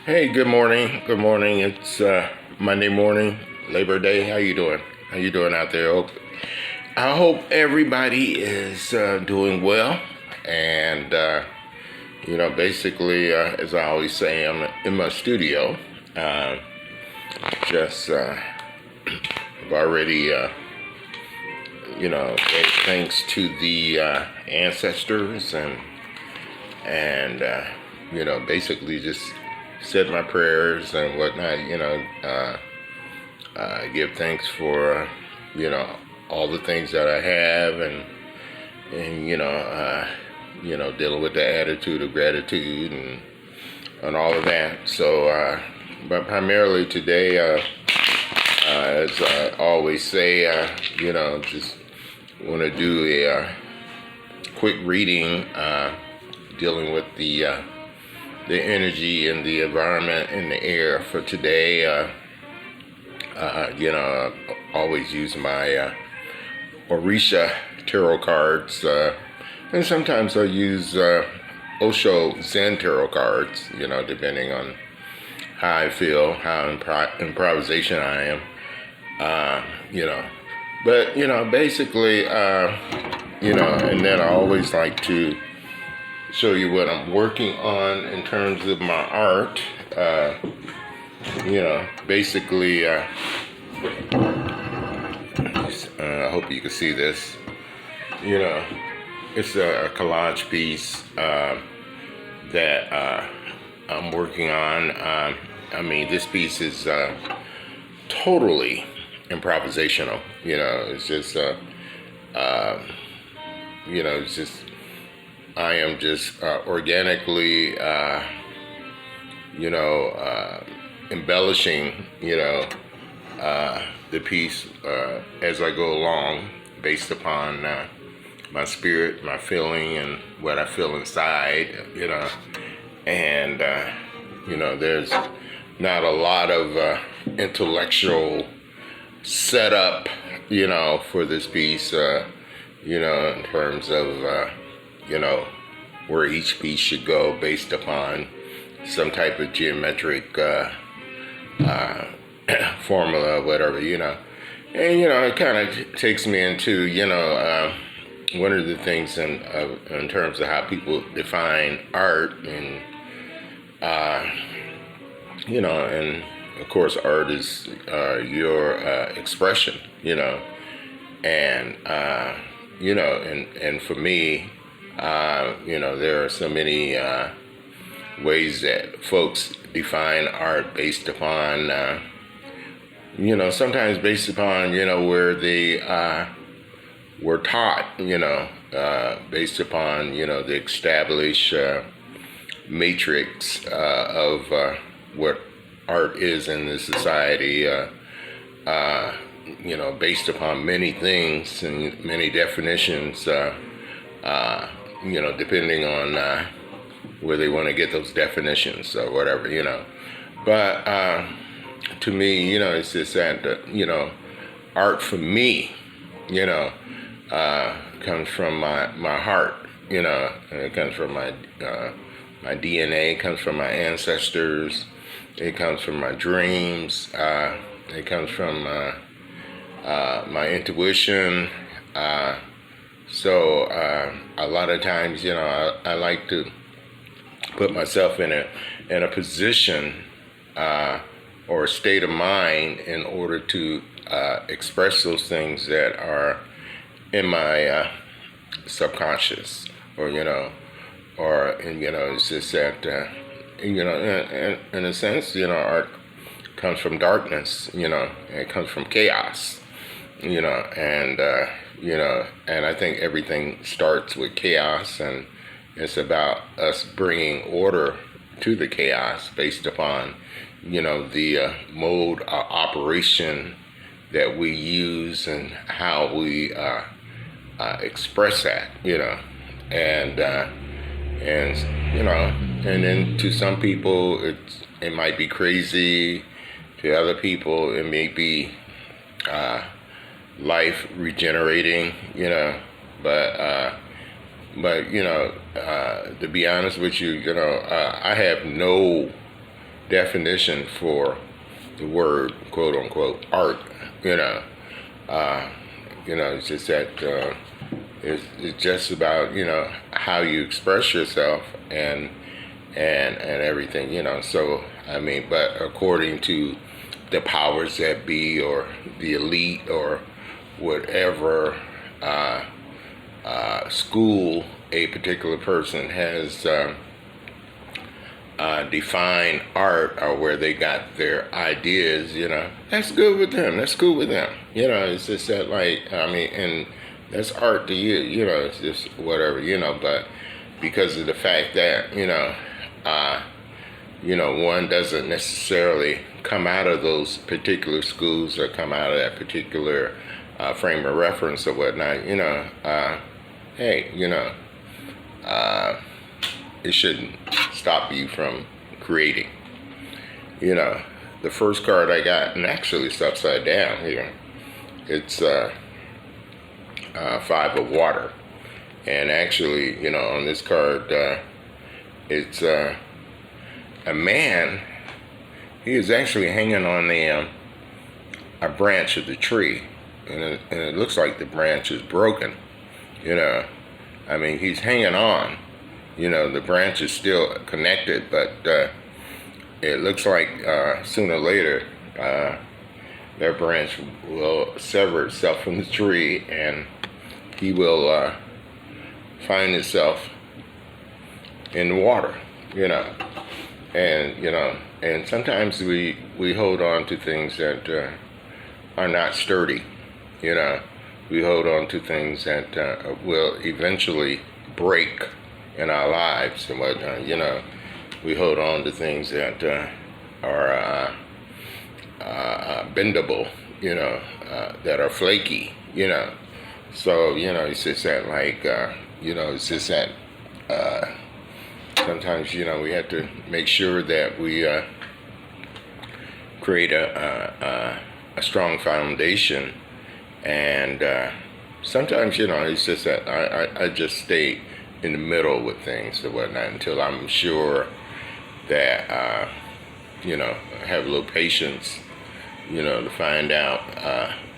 Hey, good morning. Good morning. It's Monday morning, Labor Day. How you doing? How you doing out there? I hope everybody is doing well. And basically, as I always say, I'm in my studio. Uh, just I've already, gave thanks to the ancestors and basically just said my prayers and whatnot. Give thanks for all the things that I have and dealing with the attitude of gratitude and all of that. So, but primarily today, as I always say, just want to do a quick reading dealing with the energy and the environment and the air for today. I always use my Orisha tarot cards, and sometimes I use Osho Zen tarot cards, depending on how I feel, how improvisation I am, But, basically, and then I always like to show you what I'm working on in terms of my art. Basically, I hope you can see this. It's a collage piece that I'm working on. This piece is totally improvisational. It's just, it's just, I am just organically, embellishing, the piece as I go along, based upon my spirit, my feeling, and what I feel inside, And there's not a lot of intellectual setup, for this piece, in terms of where each piece should go based upon some type of geometric formula, whatever, And, it kind of takes me into, one of the things in terms of how people define art and, and of course, art is your expression, and, and for me, there are so many ways that folks define art based upon, sometimes based upon, where they were taught, based upon, the established matrix of what art is in this society, based upon many things and many definitions, depending on where they want to get those definitions or whatever, But to me, it's just that, art for me, comes from my heart, it comes from my DNA, comes from my ancestors, it comes from my dreams, it comes from my intuition. So a lot of times, I like to put myself in a position or a state of mind in order to express those things that are in my subconscious, or it's just that in a sense, art comes from darkness, it comes from chaos, and and I think everything starts with chaos, and it's about us bringing order to the chaos based upon, the mode of operation that we use and how we express that, and and then to some people it might be crazy, to other people it may be life regenerating, but to be honest with you, I have no definition for the word quote unquote art. You know, uh, it's just that it's just about how you express yourself and everything. So I mean, but according to the powers that be or the elite or whatever school a particular person has defined art or where they got their ideas, that's good with them. That's cool with them. It's just that, like, I mean, and that's art to you, it's just whatever, but because of the fact that, one doesn't necessarily come out of those particular schools or come out of that particular frame of reference or whatnot, hey, it shouldn't stop you from creating. The first card I got, and actually it's upside down here, it's five of water. And actually, on this card, it's a man. He is actually hanging on a branch of the tree, and it looks like the branch is broken. I mean, he's hanging on. The branch is still connected, but it looks like sooner or later that branch will sever itself from the tree, and he will find himself in the water. And sometimes we hold on to things that are not sturdy. We hold on to things that will eventually break in our lives and whatnot. We hold on to things that are bendable, that are flaky, So, it's just that, like, it's just that sometimes, we have to make sure that we create a strong foundation. And sometimes, it's just that I just stay in the middle with things or whatnot until I'm sure that, I have a little patience, to find out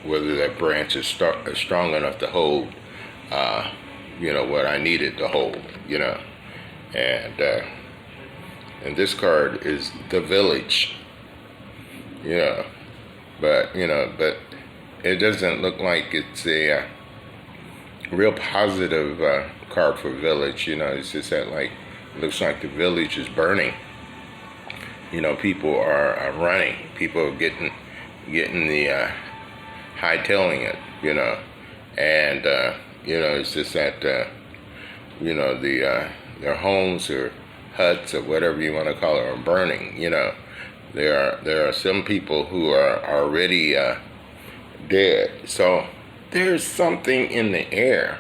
whether that branch is strong enough to hold, what I need it to hold, And this card is the Village, but it doesn't look like it's a real positive card for Village. It's just that, like, it looks like the village is burning. People are running. People are getting the hightailing it. And it's just that their homes or huts or whatever you want to call it are burning. There are some people who are already dead. So there's something in the air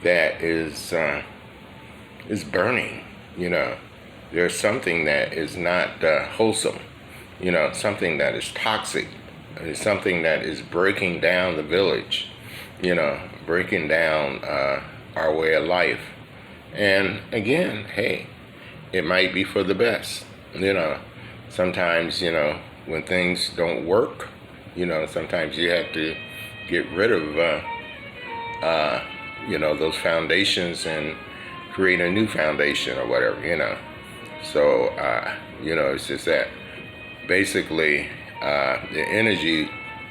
that is burning. There's something that is not wholesome. Something that is toxic. It's something that is breaking down the village. Breaking down our way of life. And again, hey, it might be for the best. Sometimes, when things don't work, sometimes you have to get rid of, those foundations and create a new foundation or whatever, So, it's just that basically the energy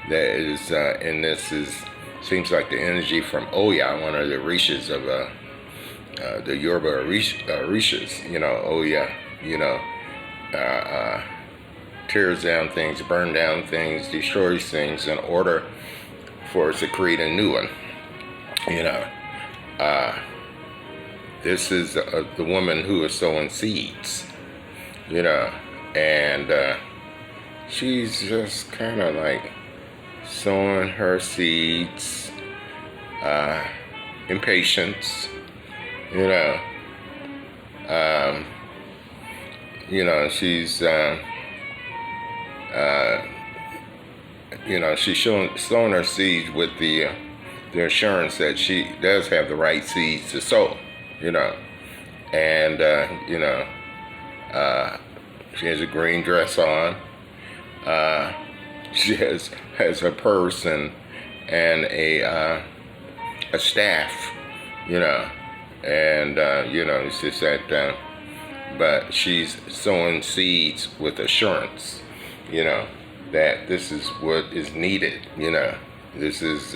that is in this seems like the energy from Oya, one of the Orishas of the Yoruba Orishas, Oya, tears down things, burn down things, destroys things in order for us to create a new one. This is the woman who is sowing seeds, and she's just kind of like sowing her seeds in patience, she's she's sowing her seeds with the assurance that she does have the right seeds to sow, and She has a green dress on. Uh, she has her purse and a staff, you know, and it's just that. But she's sowing seeds with assurance, that this is what is needed. This is,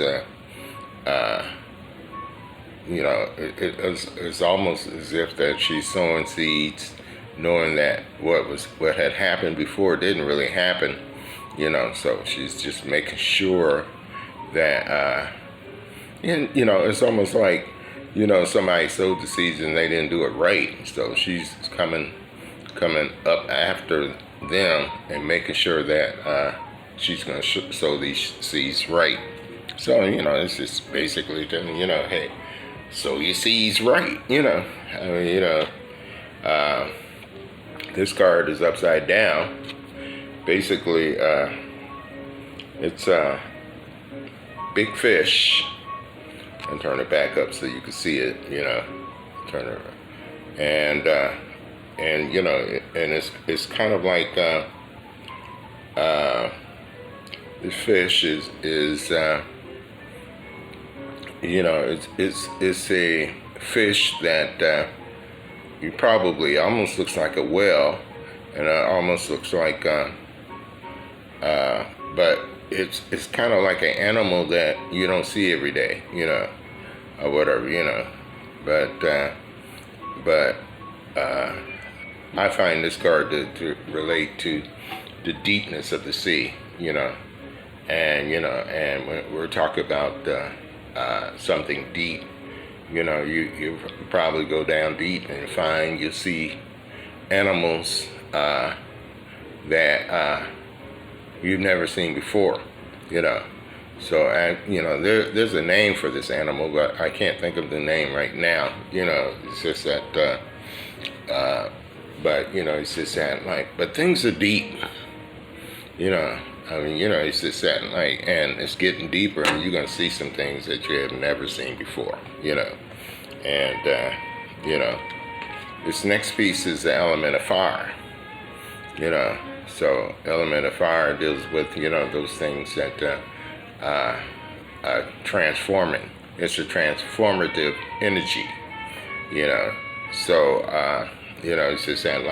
it's almost as if that she's sowing seeds, knowing that what had happened before didn't really happen, So she's just making sure that, it's almost like, somebody sowed the seeds and they didn't do it right. So she's coming up after them and making sure that she's going to sow these seeds right. So, it's just basically telling, hey, sow your seeds right, this card is upside down. Basically, it's a big fish. And turn it back up so you can see it, turn it, and and it's kind of like the fish is it's a fish that you probably almost looks like a whale, and it almost looks like but it's kind of like an animal that you don't see every day, or whatever, But I find this card to relate to the deepness of the sea, and when we're talking about something deep, you probably go down deep and you'll see animals that you've never seen before, So there's a name for this animal, but I can't think of the name right now. It's just that. But it's just that but things are deep. It's just that and it's getting deeper, and you're gonna see some things that you have never seen before. And this next piece is the element of fire. So element of fire deals with those things that transforming. It's a transformative energy. So it's just that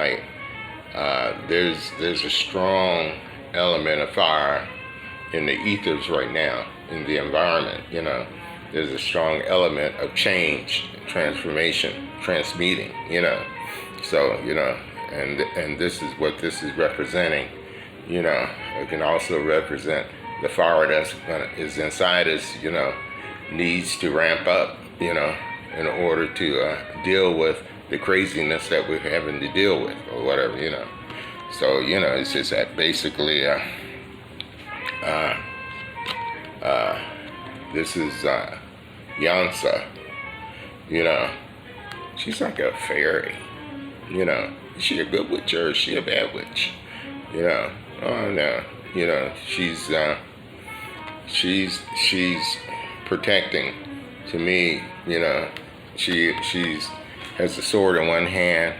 there's a strong element of fire in the ethers right now in the environment. There's a strong element of change, transformation, transmuting. So and this is what this is representing. It can also represent the fire is inside us. Needs to ramp up. In order to deal with the craziness that we're having to deal with, or whatever. So it's just that basically this is Yansa. She's like a fairy. Is she a good witch or is she a bad witch? Oh no. She's protecting. To me, she's has a sword in one hand,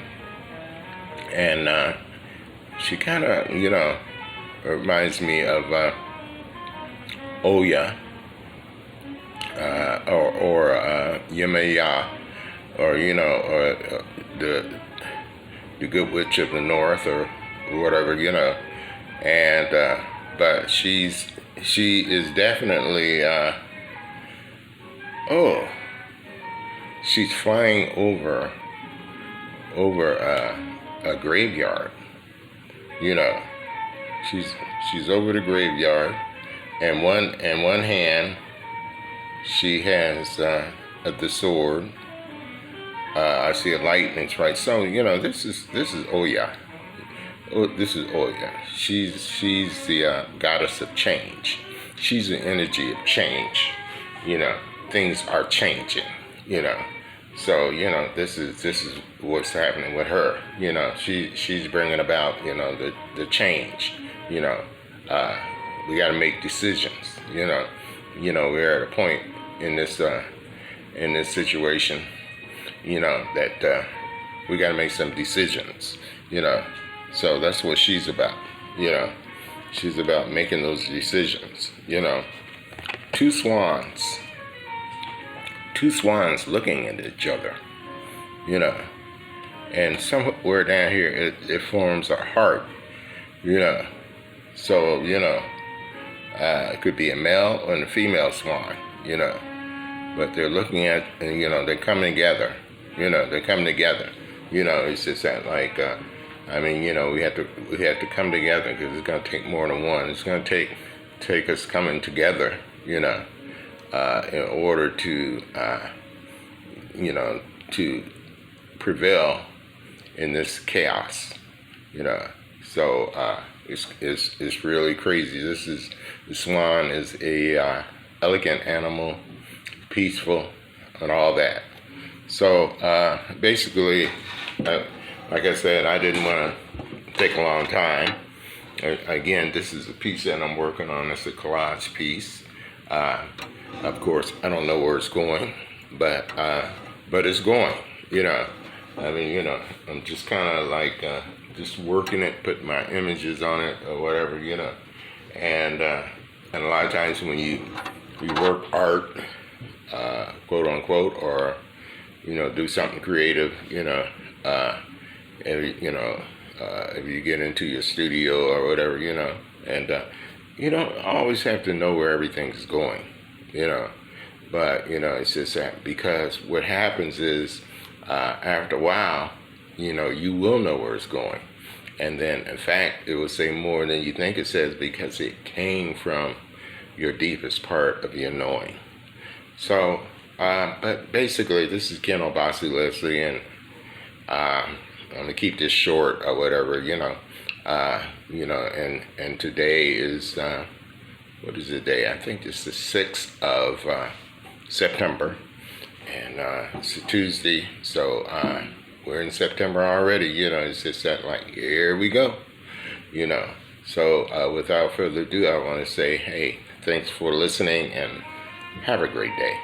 and she kind of reminds me of Oya or Yemaya, or or the Good Witch of the North, or whatever, and but she is definitely she's flying over a graveyard. She's over the graveyard, and one hand she has the sword. I see a lightning strike. So this is Oya. This is Oya. She's the goddess of change. She's the energy of change. Things are changing. So this is what's happening with her. She's bringing about the change. We got to make decisions. We're at a point in this situation. That we got to make some decisions. So that's what she's about, you know. She's about making those decisions, you know. Two swans, two swans looking at each other, you know. And somewhere down here, it forms a heart, you know. So, you know, it could be a male or a female swan, you know. But they're looking at, and you know, they're coming together, you know. They're coming together, you know. It's just that, like, I mean, you know, we have to come together because it's going to take more than one. It's going to take us coming together, you know, in order to, you know, to prevail in this chaos, you know. So it's really crazy. The swan is a elegant animal, peaceful, and all that. So basically, like I said, I didn't want to take a long time. Again, this is a piece that I'm working on. It's a collage piece. Of course, I don't know where it's going, but it's going. You know, I mean, you know, I'm just kind of like just working it, putting my images on it or whatever, you know. And a lot of times when you work art, quote unquote, or you know, do something creative, you know. If you get into your studio or whatever, you know, and you don't always have to know where everything's going, you know, but, you know, it's just that because what happens is after a while, you know, you will know where it's going. And then, in fact, it will say more than you think it says because it came from your deepest part of your knowing. So, but basically, this is Ken Obasi Leslie, and I'm gonna keep this short or whatever, you know. And today is what is the day? I think it's the 6th of September, and it's a Tuesday. So we're in September already. You know, it's just that like here we go. You know. So without further ado, I want to say, hey, thanks for listening, and have a great day.